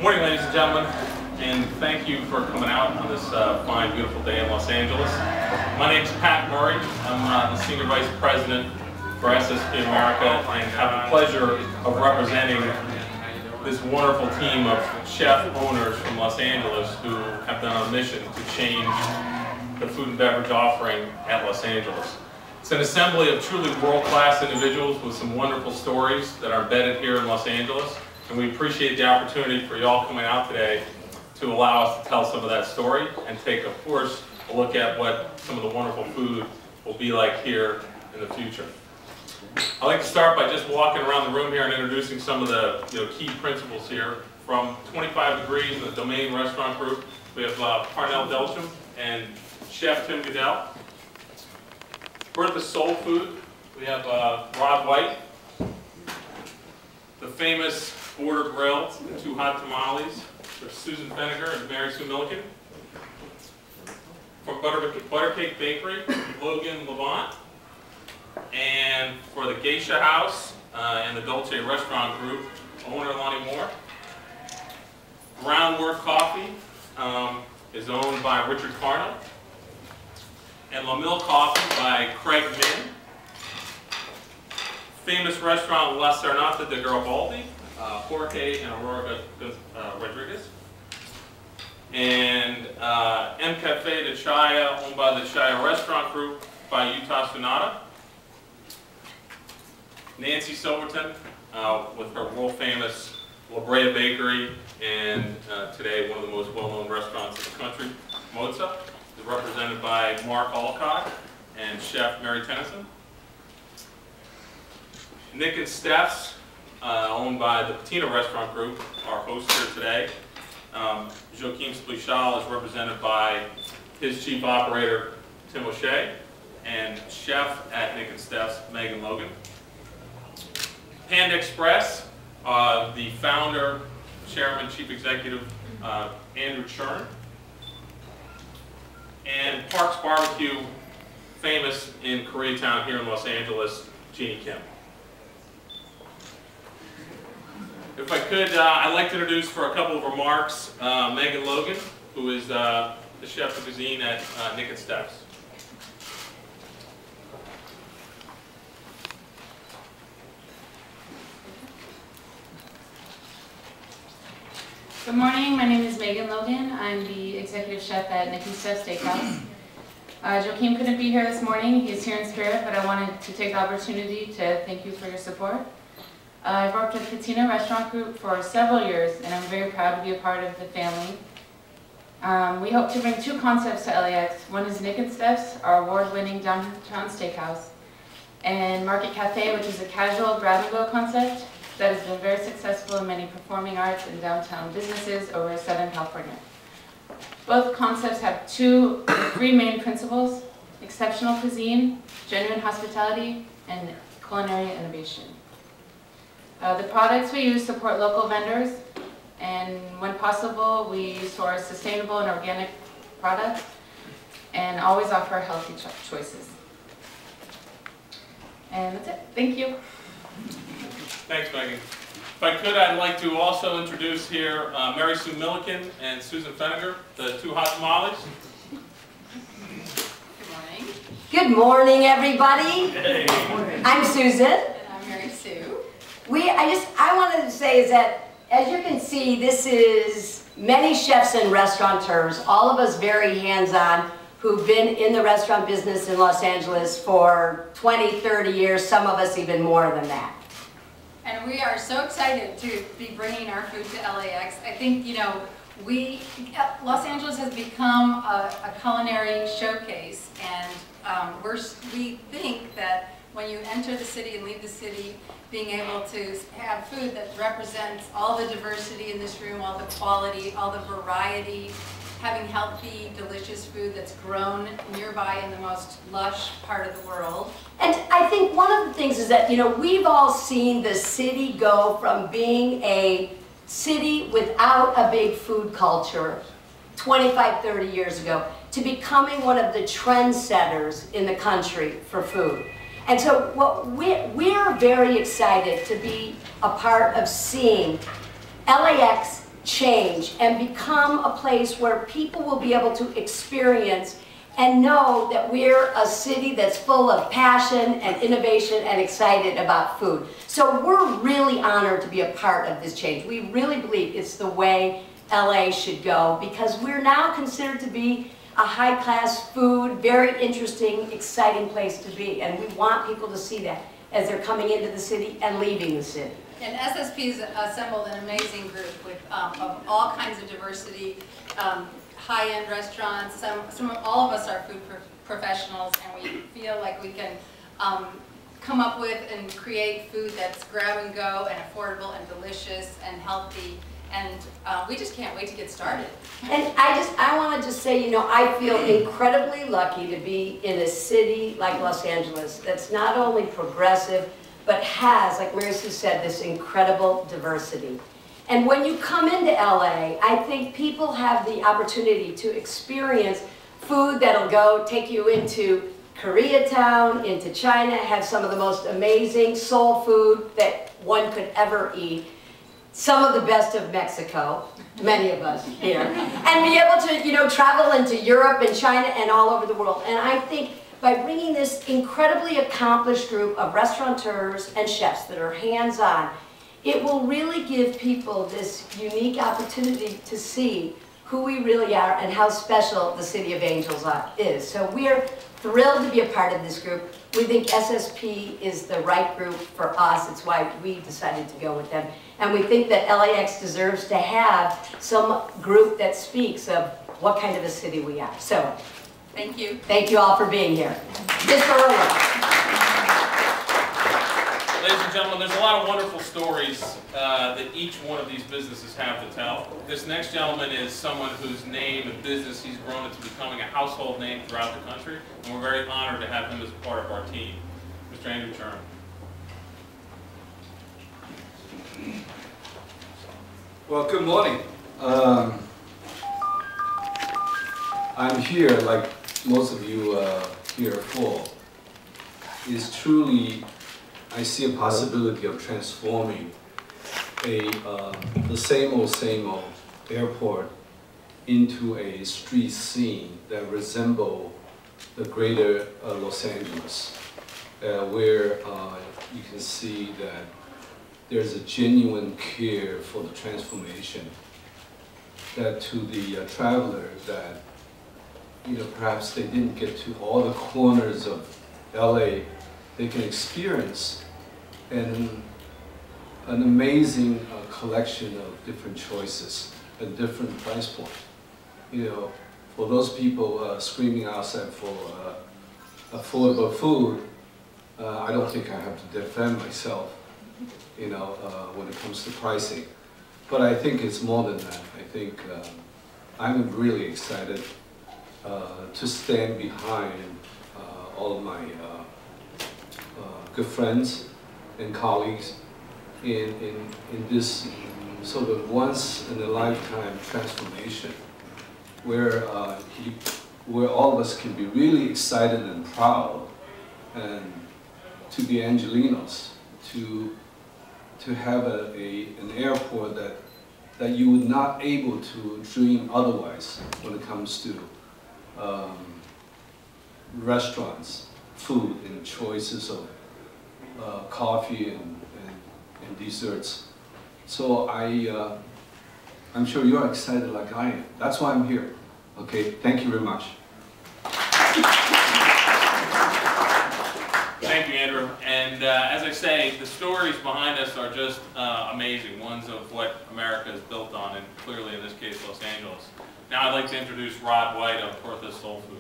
Good morning, ladies and gentlemen, and thank you for coming out on this fine, beautiful day in Los Angeles. My name is Pat Murray. I'm the Senior Vice President for SSP America, and have the pleasure of representing this wonderful team of chef owners from Los Angeles who have been on a mission to change the food and beverage offering at Los Angeles. It's an assembly of truly world-class individuals with some wonderful stories that are embedded here in Los Angeles, and we appreciate the opportunity for y'all coming out today to allow us to tell some of that story and take, of course, a look at what some of the wonderful food will be like here in the future. I'd like to start by just walking around the room here and introducing some of the key principles here. From 25 Degrees in the Domain Restaurant Group, we have Parnell Delcham and Chef Tim Goodell. Bertha Soul Food, we have Rod White. The famous Border Grill, Two Hot Tamales, there's Susan Feniger and Mary Sue Milliken. From Buttercake Bakery, Logan Levant. And for the Geisha House and the Dolce Restaurant Group, owner Lonnie Moore. Groundwork Coffee is owned by Richard Carnell. And La Mille Coffee by Craig Min. Famous restaurant La Serenata de Garibaldi, Jorge and Aurora Rodriguez. And M Cafe de Chaya, owned by the Chaya Restaurant Group by Utah Sonata. Nancy Silverton with her world famous La Brea Bakery, and today one of the most well-known restaurants in the country, Mozza, is represented by Mark Alcott and Chef Mary Tennyson. Nick and Steph's, owned by the Patina Restaurant Group, our host here today. Joachim Splichal is represented by his chief operator, Tim O'Shea, and chef at Nick and Steph's, Megan Logan. Panda Express, the founder, chairman, chief executive, Andrew Churn. And Parks Barbecue, famous in Koreatown here in Los Angeles, Jeannie Kim. If I could, I'd like to introduce for a couple of remarks Megan Logan, who is the chef de cuisine at Nick and Steph's. Good morning, my name is Megan Logan. I'm the executive chef at Nick and Steph's Steakhouse. Joachim couldn't be here this morning. He's here in spirit, but I wanted to take the opportunity to thank you for your support. I've worked with Patina Restaurant Group for several years, and I'm very proud to be a part of the family. We hope to bring two concepts to LAX. One is Nick and Steph's, our award-winning downtown steakhouse, and Market Cafe, which is a casual grab-and-go concept that has been very successful in many performing arts and downtown businesses over Southern California. Both concepts have three main principles: exceptional cuisine, genuine hospitality, and culinary innovation. The products we use support local vendors, and when possible, we source sustainable and organic products, and always offer healthy choices. And that's it. Thank you. Thanks, Megan. If I could, I'd like to also introduce here Mary Sue Milliken and Susan Feniger, the Two Hot Tamales. Good morning. Good morning, everybody. Hey. I'm Susan. And I'm Mary Sue. I wanted to say is that, as you can see, this is many chefs and restaurateurs, all of us very hands-on, who've been in the restaurant business in Los Angeles for 20, 30 years, some of us even more than that. And we are so excited to be bringing our food to LAX. I think, Los Angeles has become a culinary showcase, and we think that when you enter the city and leave the city, being able to have food that represents all the diversity in this room, all the quality, all the variety, having healthy, delicious food that's grown nearby in the most lush part of the world. And I think one of the things is that, we've all seen the city go from being a city without a big food culture 25, 30 years ago to becoming one of the trendsetters in the country for food. And so we're very excited to be a part of seeing LAX change and become a place where people will be able to experience and know that we're a city that's full of passion and innovation and excited about food. So we're really honored to be a part of this change. We really believe it's the way LA should go because we're now considered to be a high-class food, very interesting, exciting place to be. And we want people to see that as they're coming into the city and leaving the city. And SSP's assembled an amazing group with of all kinds of diversity, high-end restaurants. All of us are food professionals, and we feel like we can come up with and create food that's grab and go and affordable and delicious and healthy. And we just can't wait to get started. And I want to just say, you know, I feel incredibly lucky to be in a city like Los Angeles that's not only progressive, but has, like Mary Sue said, this incredible diversity. And when you come into LA, I think people have the opportunity to experience food that'll take you into Koreatown, into China, have some of the most amazing soul food that one could ever eat. Some of the best of Mexico, many of us here, and be able to, you know, travel into Europe and China and all over the world. And I think by bringing this incredibly accomplished group of restaurateurs and chefs that are hands-on, it will really give people this unique opportunity to see who we really are and how special the City of Angels is. So we're thrilled to be a part of this group. We think SSP is the right group for us. It's why we decided to go with them. And we think that LAX deserves to have some group that speaks of what kind of a city we are. So, thank you. Thank you all for being here. Mr. Irwin. Ladies and gentlemen, there's a lot of wonderful stories that each one of these businesses have to tell. This next gentleman is someone whose name and business he's grown into becoming a household name throughout the country, and we're very honored to have him as a part of our team. Mr. Andrew Sherman. Well, good morning. I'm here, like most of you here for, is truly, I see a possibility of transforming the same old airport into a street scene that resembles the greater Los Angeles, where you can see that there's a genuine care for the transformation, that to the traveler that, you know, perhaps they didn't get to all the corners of LA, they can experience an amazing collection of different choices and different price points. You know, for those people screaming outside for affordable food, I don't think I have to defend myself, you know, when it comes to pricing. But I think it's more than that. I think I'm really excited to stand behind all of my good friends and colleagues in this sort of once-in-a-lifetime transformation where all of us can be really excited and proud, and to be Angelinos, to have an airport that you would not able to dream otherwise when it comes to restaurants, food, and choices of coffee and desserts. So I'm sure you're excited like I am. That's why I'm here. Okay, thank you very much. Thank you, Andrew. And as I say, the stories behind us are just amazing, ones of what America is built on, and clearly in this case, Los Angeles. Now I'd like to introduce Rod White of Porthos Soul Food.